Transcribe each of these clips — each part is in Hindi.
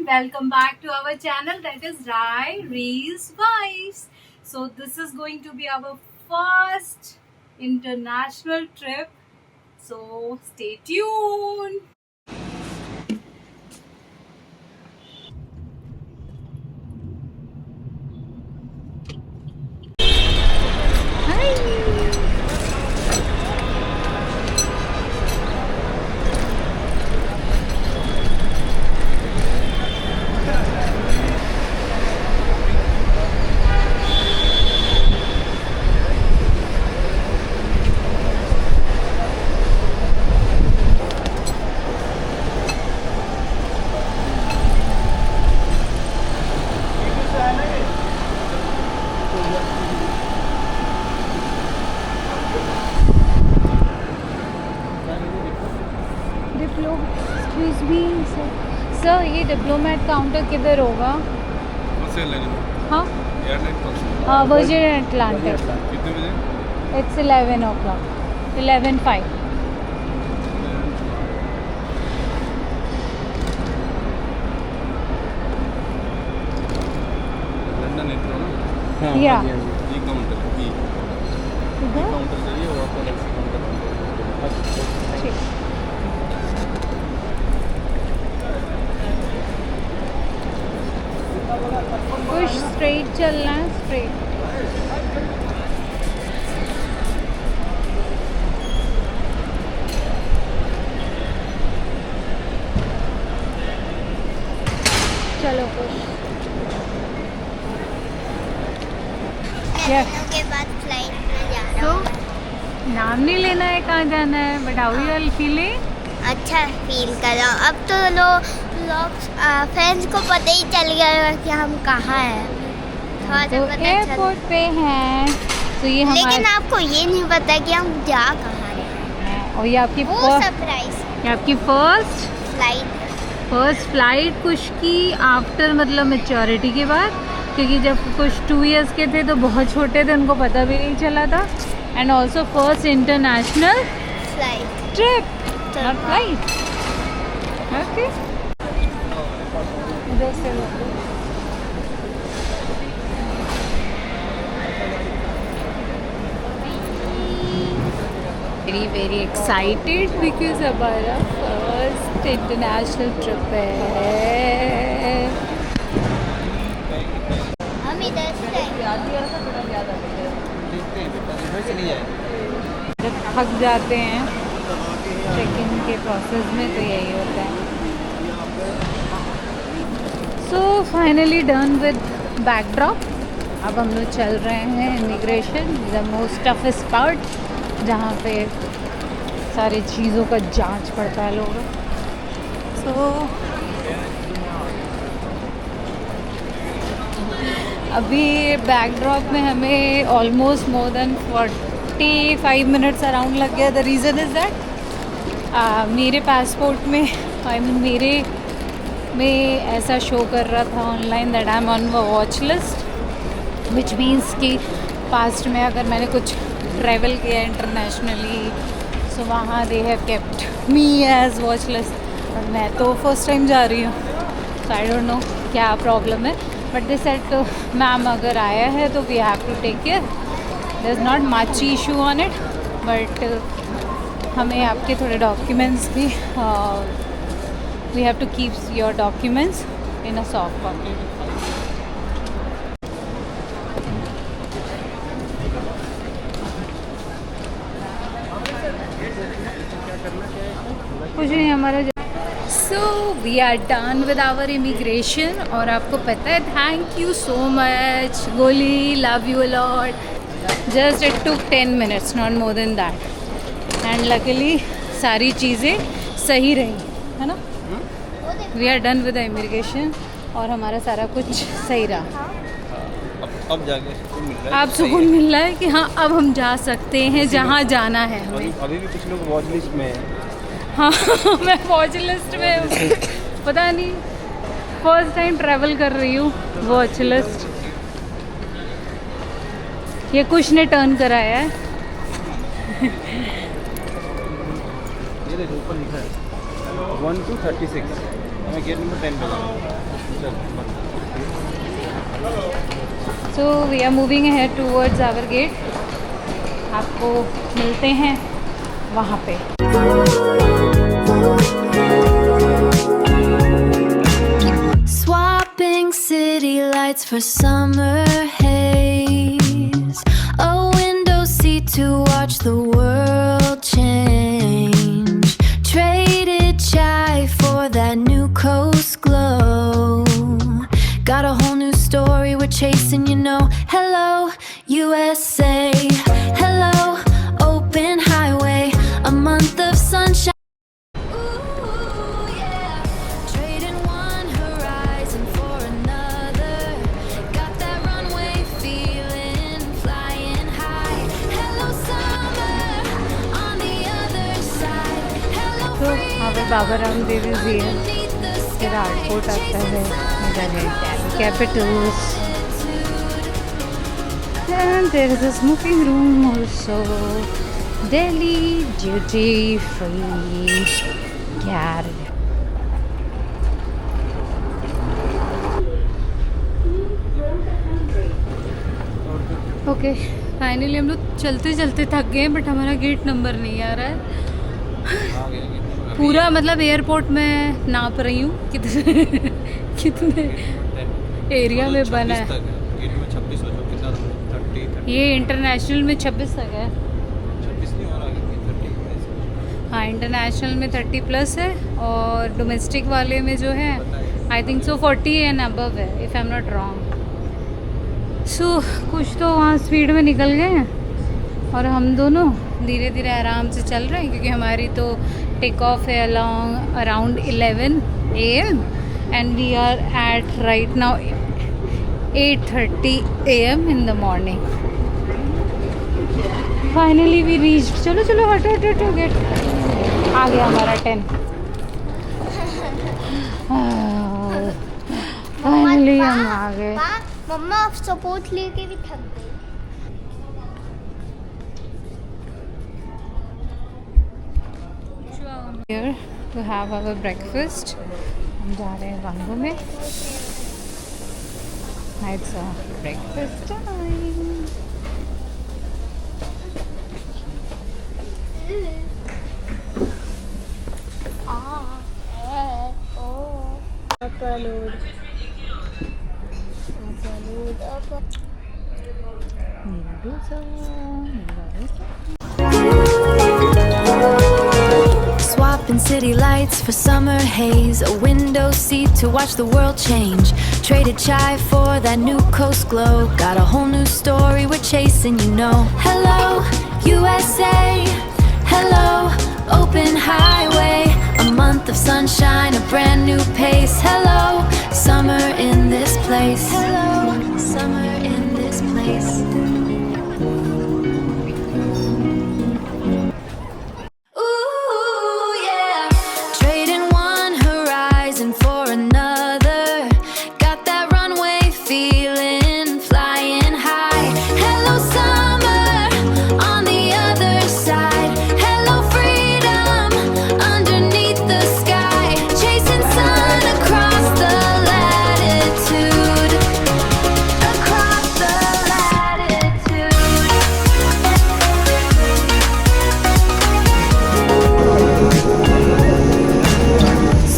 welcome back to our channel, that is Rai Reels Vibes. So this is going to be our first international trip, so stay tuned. Excuse me sir, ये डिप्लोमेट काउंटर किधर होगा? हाँ, वर्जिन एटलांटिक। कितने बजे? It's 11 o'clock, 11:05। लंदन मेट्रो ना? हाँ, या ये काउंटर है, इधर काउंटर चाहिए और तो अलग से काउंटर। ठीक। कुछ स्ट्रेट चलना है, स्ट्रेट। चलो कुछ के बाद फ्लाइट में जाना होगा। नाम नहीं लेना है कहाँ जाना है, but how you are feeling? अच्छा फील कर रहा हूँ। अब तो लोग फ्रेंड्स को पता ही चल गया होगा कि हम कहाँ हैं। थोड़ा सा तो पता चल। एयरपोर्ट पे हैं, तो ये लेकिन हमारा, आपको ये नहीं पता कि हम जा कहाँ रहे हैं। और ये आपकी वो सरप्राइज ये आपकी फर्स्ट फ्लाइट। कुछ की आफ्टर मतलब मैच्योरिटी के बाद, क्योंकि जब कुछ 2 years के थे तो बहुत छोटे थे, उनको पता भी नहीं चला था। And also first international flight trip, not flight. Okay, इधर से वेरी एक्साइटेड बिकॉज हमारा फर्स्ट इंटरनेशनल ट्रिप है। हम इधर से जब थक जाते हैं चेक इन के प्रोसेस में तो यही होता है। So finally done with backdrop. अब हम लोग चल रहे हैं immigration, the most toughest part, जहाँ पे सारी चीज़ों का जांच पड़ताल होगा। सो अभी बैकड्रॉप में हमें almost more than 45 minutes around लग गया। द रीज़न इज़ दैट मेरे पासपोर्ट में मेरे में ऐसा शो कर रहा था online that I am on watch list, which means कि पास्ट में अगर मैंने कुछ ट्रैवल किया इंटरनेशनली, सो वहाँ they have kept me as watch list. और मैं तो फर्स्ट टाइम जा रही हूँ, सो आई डोंट नो क्या प्रॉब्लम है, बट दे सेड मैम अगर आया है तो we have to take care, there is not much issue on it, but हमें आपके थोड़े डॉक्यूमेंट्स भी, we have to keep your documents in a soft copy. कुछ नहीं हमारा। So we are done with our immigration, और आपको पता है, thank you so much Goli, love you a lot. Just it took 10 minutes, not more than that, and luckily सारी चीज़ें सही रही, है ना। We are done with the immigration और हमारा सारा कुछ सही रहा। अब जाके सुकून मिल रहा है। अब सुकून मिल रहा है कि हाँ अब हम जा सकते हैं जहाँ जाना है हमें। अभी भी कुछ लोग वॉच लिस्ट में हैं। हाँ मैं वॉच लिस्ट में हूँ, पता नहीं, फर्स्ट टाइम ट्रैवल कर रही हूँ वॉच लिस्ट। ये कुछ ने टर्न कराया है। ये देखो ऊपर लिखा है 1 to 36, हमें गेट नंबर 10 पे जाना है। So we are moving ahead towards our gate. आपको मिलते हैं वहाँ पे. Swapping city lights for summer haze. A window seat to watch the world change. Traded chai for that new coast glow. Got a whole new story we're chasing, you know. Hello, USA. Hello, open highway. A month of sunshine. तो हमारे बाबा रामदेव इज हियर. फिर एयरपोर्ट आता है. इधर है Capitals. And there is a smoking room also. Delhi duty free. यार ओके फाइनली हम लोग चलते चलते थक गए बट हमारा गेट नंबर नहीं आ रहा है. पूरा मतलब एयरपोर्ट में नाप रही हूँ कितने एरिया में बना है. ये इंटरनेशनल में 26 तक है. हाँ इंटरनेशनल में 30+ है और डोमेस्टिक वाले में जो है I think so 40 and above है if I am not wrong. So कुछ तो वहाँ स्पीड में निकल गए हैं और हम दोनों धीरे धीरे आराम से चल रहे हैं क्योंकि हमारी तो टेक ऑफ है around 11 AM and we are at right now 8:30 AM in the morning. Finally we reach. चलो चलो हटो हटो हटो गेट आ गया हमारा 10. फाइनली हम आ गए. मम्मा आप सपोर्ट लेके भी थक गई. Here to have our breakfast. हम जा रहे हैं वांगो में. It's a breakfast time. Swapping city lights for summer haze. A window seat to watch the world change. Traded chai for that new coast glow. Got a whole new story we're chasing, you know. Hello, USA. Hello, open highway. A month of sunshine, a brand new pace. Hello, summer in this place. Hello, summer in this place. Ooh, yeah. Trading one horizon for another. Got that runway feeling, flying high. Hello, summer on the other side. Hello, freedom underneath the sky. Chasing sun across the latitude. Across the latitude.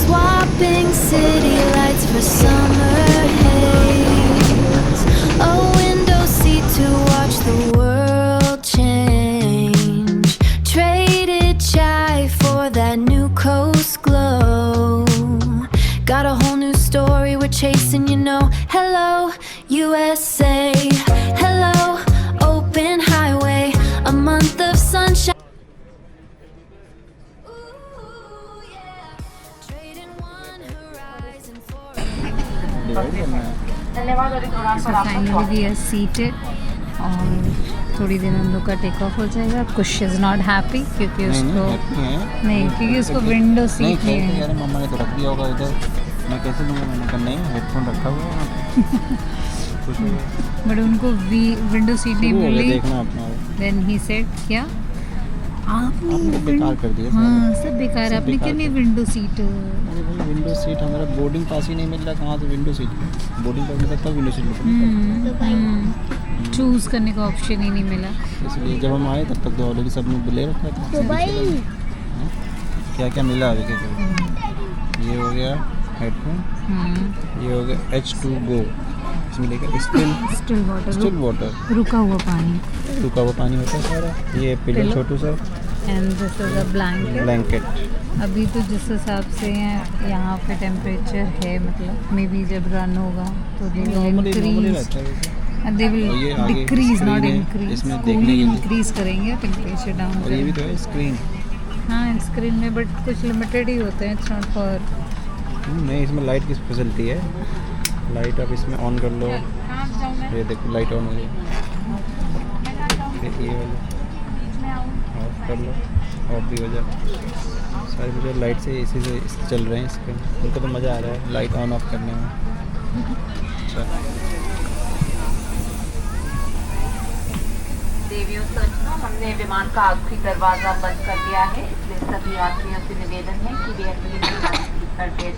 Swapping city lights for summer haze. A window seat to watch the world change. Traded chai for that new coast glow. Got a whole new story we're chasing, you know. Hello, USA. Hello, open highway. A month of sunshine. Ooh, yeah. Trading one horizon for So finally we are seated और थोड़ी देर हम लोग का टेक ऑफ हो जाएगा. कुश इज़ नॉट हैप्पी क्योंकि उसको नहीं क्योंकि उसको विंडो सीट नहीं है. यार मम्मा ने तो रख दिया होगा इधर. मैं कैसे दूंगा? मैंने कहा नहीं हेडफोन रखा हुआ है. कुछ बट उनको विंडो सीट नहीं मिली. देखना अपना. देन ही सेड क्या आपने आपने बेकार कर दिया सारा। हाँ सब बेकार है। सब आपने बेकार क्यों नहीं कर- विंडो सीट? अरे भाई विंडो सीट हमारा बोर्डिंग पास ही नहीं मिल रहा, कहाँ से विंडो सीट? बोर्डिंग पास मिलता तब विंडो सीट मिलता। चूज करने का ऑप्शन ही नहीं मिला। इसलिए जब हम आए तब तक तो ऑलरेडी सब ने ले रखा था। दुबई क्या क्या मिला अभी के? ये हो गया हेडफोन, ये हो गया H2Go, इसमें लेकर स्टिल स्टिल वाटर, रुका हुआ पानी, रुका हुआ पानी होता है सारा। ये पिलो Pillow. छोटू सा and this is a blanket. Blanket. अभी तो जिस हिसाब से यहाँ पे टेम्परेचर है, मतलब मे बी जब रन होगा तो दे विल नॉर्मली इंक्रीज, रहता है वैसे। दे और ये विल आगे डिक्रीज नॉट screen है, इंक्रीज, इसमें देखने कूलिंग के लिए। इंक्रीज करेंगे, टेम्परेचर डाउन और ये भी करेंगे। तो है स्क्रीन। हाँ स्क्रीन में बट कुछ लिमिटेड ही होते हैं, इट्स नॉट फॉर। नहीं, इसमें लाइट की फैसिलिटी है। लाइट आप इसमें ऑन कर लो, ये देखो लाइट ऑन हो गई। ये वाला ऑफ कर लो, ऑफ भी हो जाए। सारी मुझे लाइट से इसी से चल रहे हैं इसके, उनको तो मज़ा आ रहा है लाइट ऑन ऑफ करने में। अच्छा देवियों सचना हमने विमान का आखिरी दरवाजा बंद कर दिया है, इसलिए सभी यात्रियों से निवेदन है कि वे अपनी सीट करके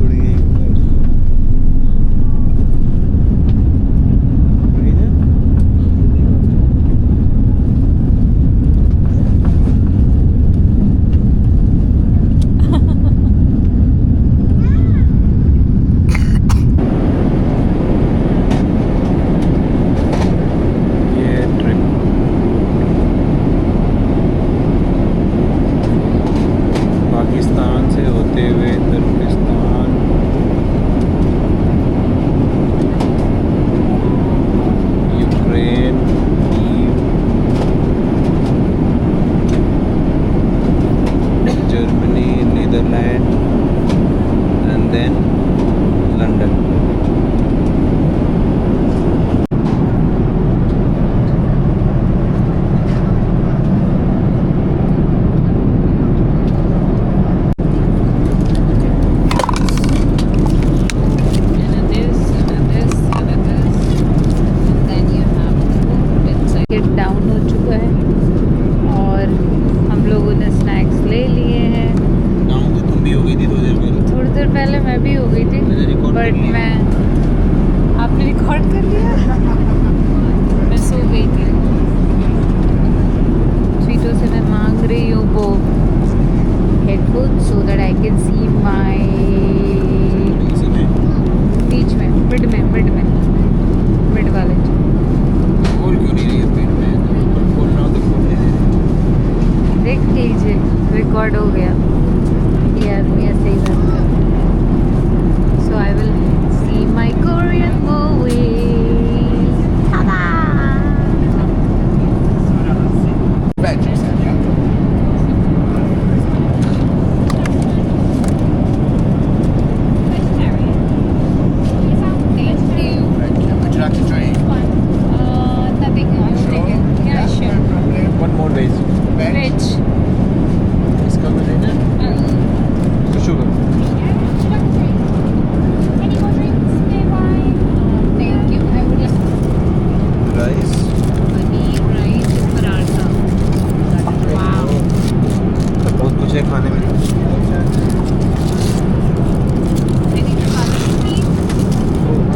उड़ गई ऊपर। उड़ी ना? ये ट्रिप पाकिस्तान से होते हुए Turkistan, Ukraine, Kyiv, Germany, Netherlands and then London. Down हो चुका है और हम लोगों ने स्नैक्स ले लिए हैं। डाउन तो तुम भी हो गई थी 2 देर पहले। थोड़ी देर पहले मैं भी हो गई थी, मैंने record कर बट लिया। मैं, आपने रिकॉर्ड कर लिया? मैं सो गई थी। स्वीटों से मैं मांग रही हूँ वो headphone so that I can see my, इसी में बीच में, मिड वाले जो। खोल क्यों नहीं रही है पेन में? ऊपर खोलना हो तो खोल नहीं दे रही। देख लीजिए रिकॉर्ड हो गया। ये आदमी ऐसे ही बात कर रहा है। So I will see my Korean movie. Would you like to drink? Nothing. Yeah, sure. One more veg. Veg. इसका भी लेना है? Sugar. Thank you. I would like rice. paneer, rice, and paratha. Wow. बहुत कुछ है खाने में।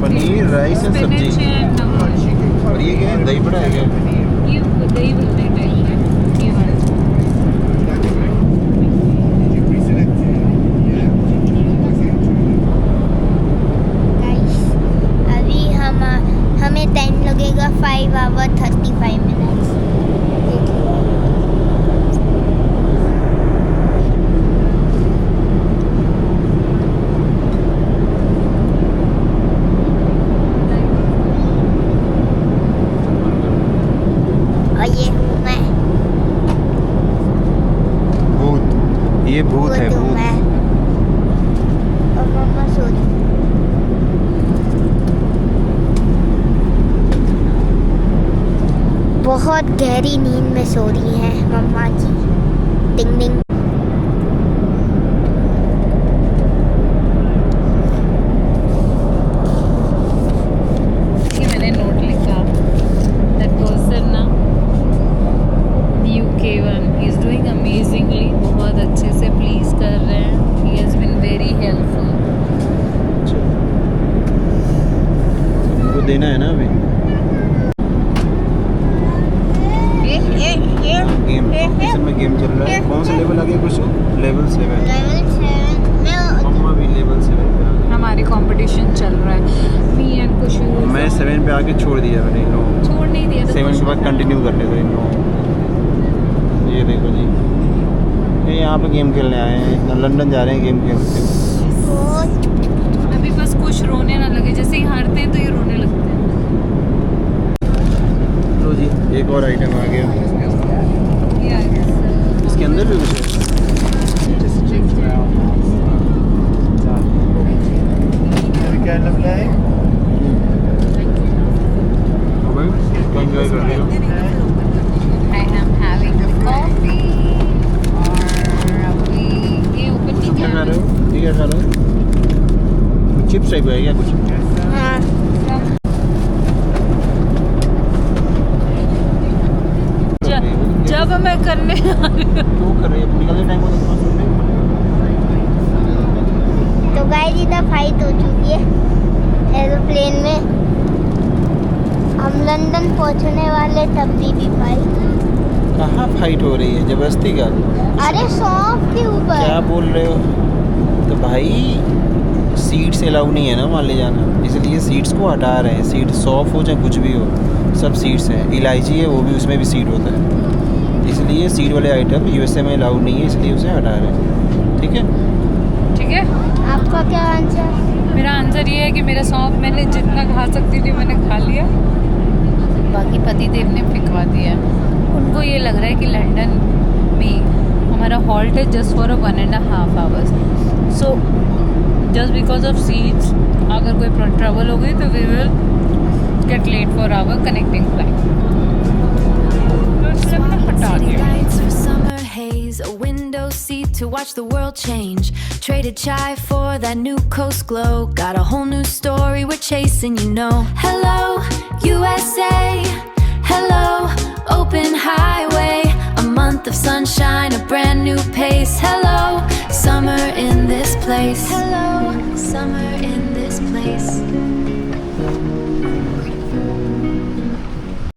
पनीर, राइस और सब्जी। Spinach and और ये क्या है? दही बड़ा है क्या? ये दही बल्ले टाइप है ये वाला। गाइस अभी हमें टाइम लगेगा 5 आवर 35 मिनट्स। और ये हूँ मैं, भूत। ये भूत है, हूँ भूत। मैं और मम्मा सो रही है। बहुत गहरी नींद में सो रही हैं मम्मा जी। टिंग टिंग। आके छोड़ दिया मैंने इन लोगों को। छोड़ नहीं दिया तो 7 के बाद कंटिन्यू कर लेते इन लोगों को। ये देखो जी, ये यहाँ पे गेम खेलने आए हैं, लंदन जा रहे हैं गेम खेलते हुए। अभी बस कुछ रोने ना लगे, जैसे ही हारते हैं तो ये रोने लगते हैं। लो जी, एक और आइटम आ गया। इसके अंदर भी कुछ है। एंजॉय कर रहे हो। I am having coffee और अभी ये ऊपर नहीं क्या खा गया। रहे हो? ये क्या खा रहे हो? चिप्स टाइप है क्या कुछ? हाँ जब मैं करने आ रही हूँ तो कर रही है, निकलने टाइम होता है सुन रहे तो गाइस इधर फाइट हो चुकी है एरोप्लेन में। हम लंदन पहुंचने वाले तब भी फाइट। कहाँ फाइट हो रही है जबरदस्ती का? अरे सॉफ्ट के ऊपर। क्या बोल रहे हो? तो भाई सीट्स अलाउ नहीं है ना वहाँ ले जाना, इसलिए सीट्स को हटा रहे हैं। सीट सॉफ्ट हो चाहे कुछ भी हो, सब सीट्स हैं। इलायची है वो भी, उसमें भी सीट होता है, इसलिए सीट वाले आइटम यूएसए में अलाउड नहीं है, इसलिए उसे हटा रहे हैं। ठीक है, ठीक है। आपका क्या आंसर? मेरा आंसर ये है कि मेरा सौंफ मैंने जितना खा सकती थी मैंने खा लिया, बाकी पति देव ने फिकवा दिया। उनको ये लग रहा है कि लंदन में हमारा हॉल्ट है just for 1.5 hours, so just because of seats अगर कोई ट्रैवल हो गई तो we will get late for our connecting flight. City lights for summer haze, a window seat to watch the world change. Traded chai for that new coast glow. Got a whole new story we're chasing, you know. Hello, USA. Hello, open highway. A month of sunshine, a brand new pace. Hello, summer in this place. Hello, summer in this place.